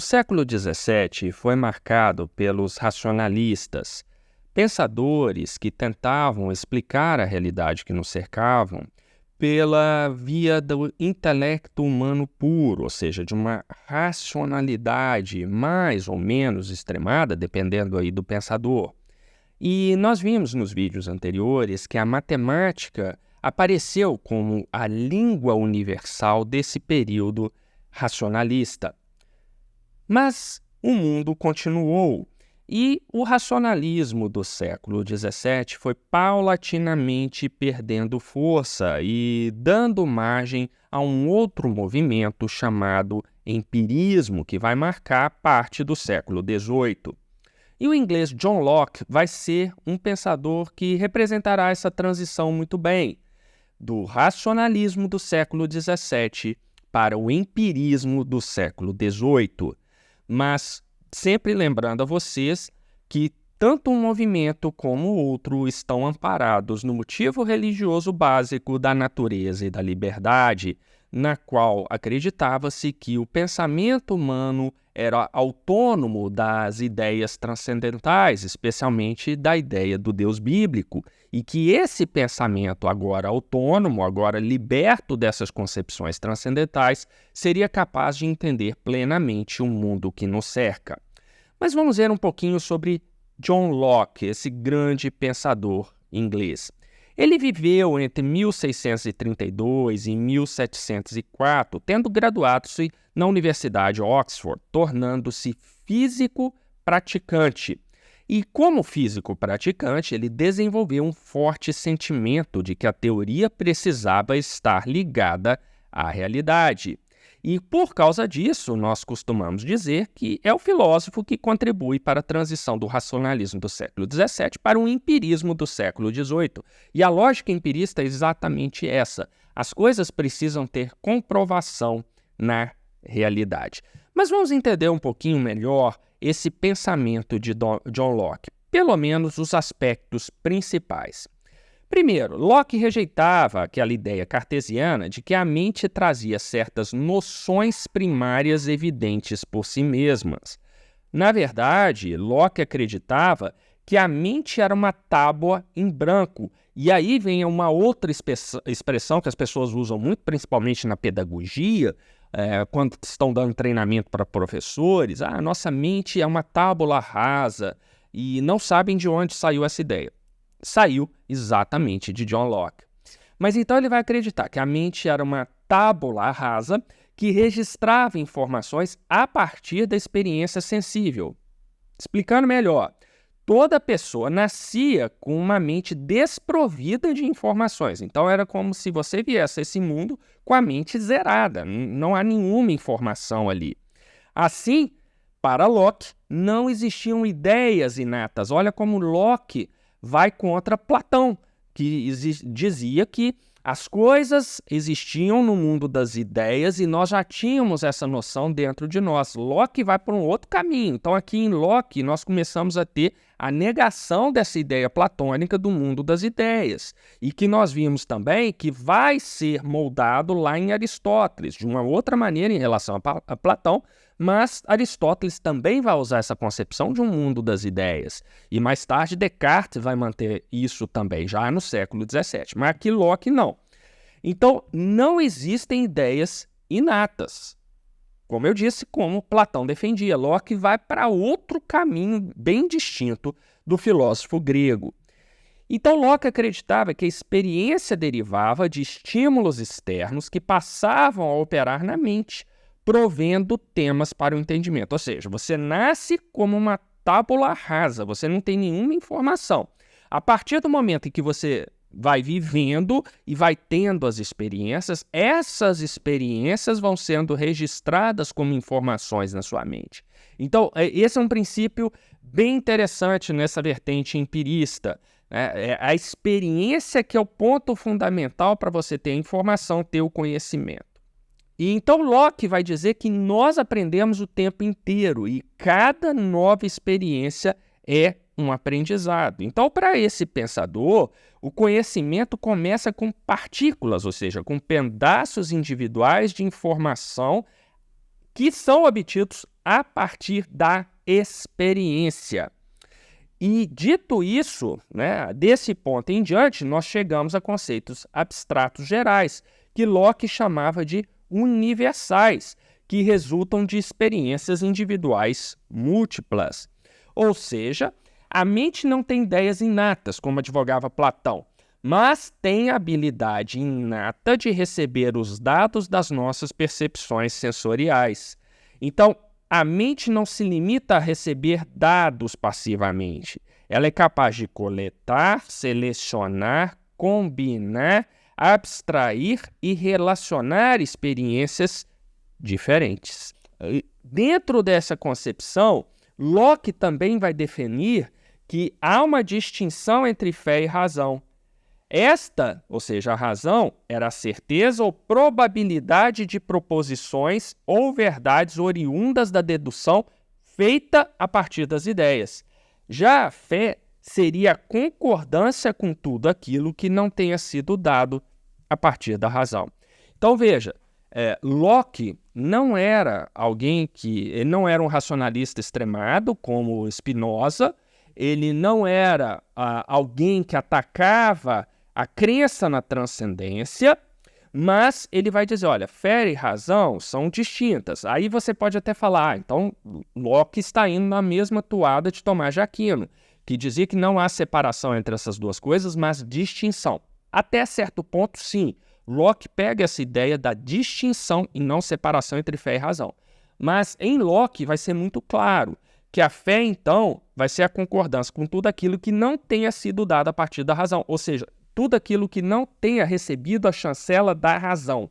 século XVII foi marcado pelos racionalistas, pensadores que tentavam explicar a realidade que nos cercavam pela via do intelecto humano puro, ou seja, de uma racionalidade mais ou menos extremada, dependendo aí do pensador. E nós vimos nos vídeos anteriores que a matemática apareceu como a língua universal desse período racionalista. Mas o mundo continuou e o racionalismo do século XVII foi paulatinamente perdendo força e dando margem a um outro movimento chamado empirismo, que vai marcar parte do século XVIII. E o inglês John Locke vai ser um pensador que representará essa transição muito bem, do racionalismo do século XVII para o empirismo do século XVIII. Mas sempre lembrando a vocês que tanto um movimento como o outro estão amparados no motivo religioso básico da natureza e da liberdade, na qual acreditava-se que o pensamento humano era autônomo das ideias transcendentais, especialmente da ideia do Deus bíblico, e que esse pensamento agora autônomo, agora liberto dessas concepções transcendentais, seria capaz de entender plenamente o mundo que nos cerca. Mas vamos ver um pouquinho sobre John Locke, esse grande pensador inglês. Ele viveu entre 1632 e 1704, tendo graduado-se na Universidade de Oxford, tornando-se físico praticante. E como físico praticante, ele desenvolveu um forte sentimento de que a teoria precisava estar ligada à realidade. E por causa disso, nós costumamos dizer que é o filósofo que contribui para a transição do racionalismo do século XVII para o empirismo do século XVIII. E a lógica empirista é exatamente essa. As coisas precisam ter comprovação na realidade. Mas vamos entender um pouquinho melhor esse pensamento de John Locke, pelo menos os aspectos principais. Primeiro, Locke rejeitava aquela ideia cartesiana de que a mente trazia certas noções primárias evidentes por si mesmas. Na verdade, Locke acreditava que a mente era uma tábua em branco. E aí vem uma outra expressão que as pessoas usam muito, principalmente na pedagogia, quando estão dando treinamento para professores. A nossa mente é uma tábula rasa, e não sabem de onde saiu essa ideia. Saiu exatamente de John Locke. Mas então ele vai acreditar que a mente era uma tábula rasa que registrava informações a partir da experiência sensível. Explicando melhor, toda pessoa nascia com uma mente desprovida de informações. Então era como se você viesse a esse mundo com a mente zerada, não há nenhuma informação ali. Assim, para Locke, não existiam ideias inatas. Olha como Locke vai contra Platão, que dizia que as coisas existiam no mundo das ideias e nós já tínhamos essa noção dentro de nós. Locke vai por um outro caminho. Então, aqui em Locke, nós começamos a ter a negação dessa ideia platônica do mundo das ideias. E que nós vimos também que vai ser moldado lá em Aristóteles, de uma outra maneira em relação a Platão, mas Aristóteles também vai usar essa concepção de um mundo das ideias. E mais tarde Descartes vai manter isso também, já no século XVII. Mas aqui Locke não. Então, não existem ideias inatas. Como eu disse, como Platão defendia, Locke vai para outro caminho bem distinto do filósofo grego. Então, Locke acreditava que a experiência derivava de estímulos externos que passavam a operar na mente, provendo temas para o entendimento. Ou seja, você nasce como uma tábula rasa, você não tem nenhuma informação. A partir do momento em que você vai vivendo e vai tendo as experiências, essas experiências vão sendo registradas como informações na sua mente. Então, esse é um princípio bem interessante nessa vertente empirista. É a experiência que é o ponto fundamental para você ter a informação, ter o conhecimento. E então Locke vai dizer que nós aprendemos o tempo inteiro e cada nova experiência é um aprendizado. Então, para esse pensador, o conhecimento começa com partículas, ou seja, com pedaços individuais de informação que são obtidos a partir da experiência. E dito isso, né, desse ponto em diante, nós chegamos a conceitos abstratos gerais, que Locke chamava de universais, que resultam de experiências individuais múltiplas. Ou seja, a mente não tem ideias inatas, como advogava Platão, mas tem a habilidade inata de receber os dados das nossas percepções sensoriais. Então, a mente não se limita a receber dados passivamente. Ela é capaz de coletar, selecionar, combinar, abstrair e relacionar experiências diferentes. Dentro dessa concepção, Locke também vai definir que há uma distinção entre fé e razão. Esta, ou seja, a razão, era a certeza ou probabilidade de proposições ou verdades oriundas da dedução feita a partir das ideias. Já a fé seria a concordância com tudo aquilo que não tenha sido dado a partir da razão. Então veja, Locke não era ele não era um racionalista extremado como Spinoza, ele não era alguém que atacava a crença na transcendência, mas ele vai dizer, olha, fé e razão são distintas. Aí você pode até falar, então Locke está indo na mesma toada de Tomás de Aquino, que dizia que não há separação entre essas duas coisas, mas distinção. Até certo ponto, sim, Locke pega essa ideia da distinção e não separação entre fé e razão. Mas em Locke vai ser muito claro que a fé, então, vai ser a concordância com tudo aquilo que não tenha sido dado a partir da razão, ou seja, tudo aquilo que não tenha recebido a chancela da razão.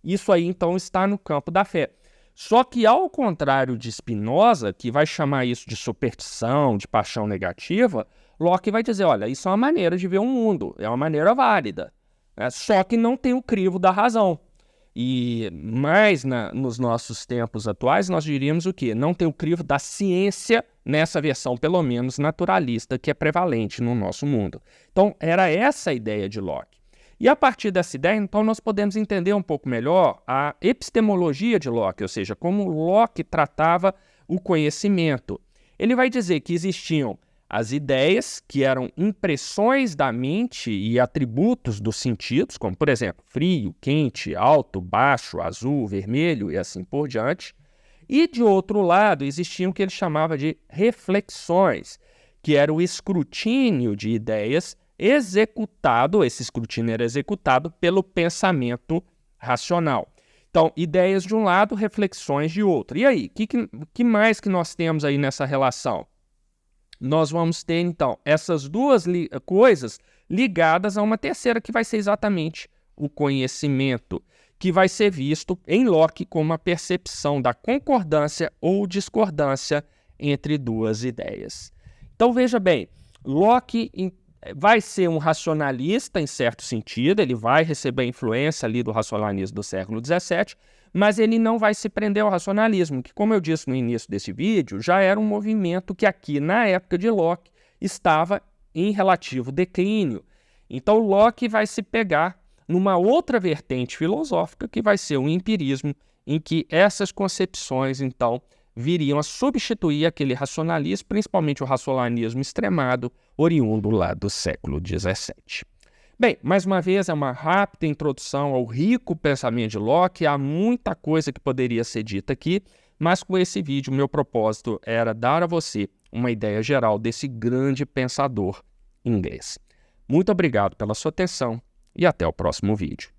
Isso aí, então, está no campo da fé. Só que, ao contrário de Spinoza, que vai chamar isso de superstição, de paixão negativa, Locke vai dizer, olha, isso é uma maneira de ver o mundo, é uma maneira válida, né? Só que não tem o crivo da razão. E mais nos nossos tempos atuais, nós diríamos o quê? Não tem o crivo da ciência nessa versão, pelo menos, naturalista, que é prevalente no nosso mundo. Então, era essa a ideia de Locke. E a partir dessa ideia, então, nós podemos entender um pouco melhor a epistemologia de Locke, ou seja, como Locke tratava o conhecimento. Ele vai dizer que existiam as ideias, que eram impressões da mente e atributos dos sentidos, como, por exemplo, frio, quente, alto, baixo, azul, vermelho e assim por diante. E, de outro lado, existiam o que ele chamava de reflexões, que era o escrutínio de ideias executado, esse escrutínio era executado pelo pensamento racional. Então, ideias de um lado, reflexões de outro. E aí, o que mais que nós temos aí nessa relação? Nós vamos ter, então, essas duas coisas ligadas a uma terceira, que vai ser exatamente o conhecimento, que vai ser visto em Locke como a percepção da concordância ou discordância entre duas ideias. Então, veja bem, Locke vai ser um racionalista em certo sentido, ele vai receber a influência ali do racionalismo do século XVII, mas ele não vai se prender ao racionalismo, que, como eu disse no início desse vídeo, já era um movimento que aqui, na época de Locke, estava em relativo declínio. Então, Locke vai se pegar numa outra vertente filosófica, que vai ser o empirismo, em que essas concepções, então, viriam a substituir aquele racionalismo, principalmente o racionalismo extremado, oriundo lá do século XVII. Bem, mais uma vez, é uma rápida introdução ao rico pensamento de Locke. Há muita coisa que poderia ser dita aqui, mas com esse vídeo, meu propósito era dar a você uma ideia geral desse grande pensador inglês. Muito obrigado pela sua atenção e até o próximo vídeo.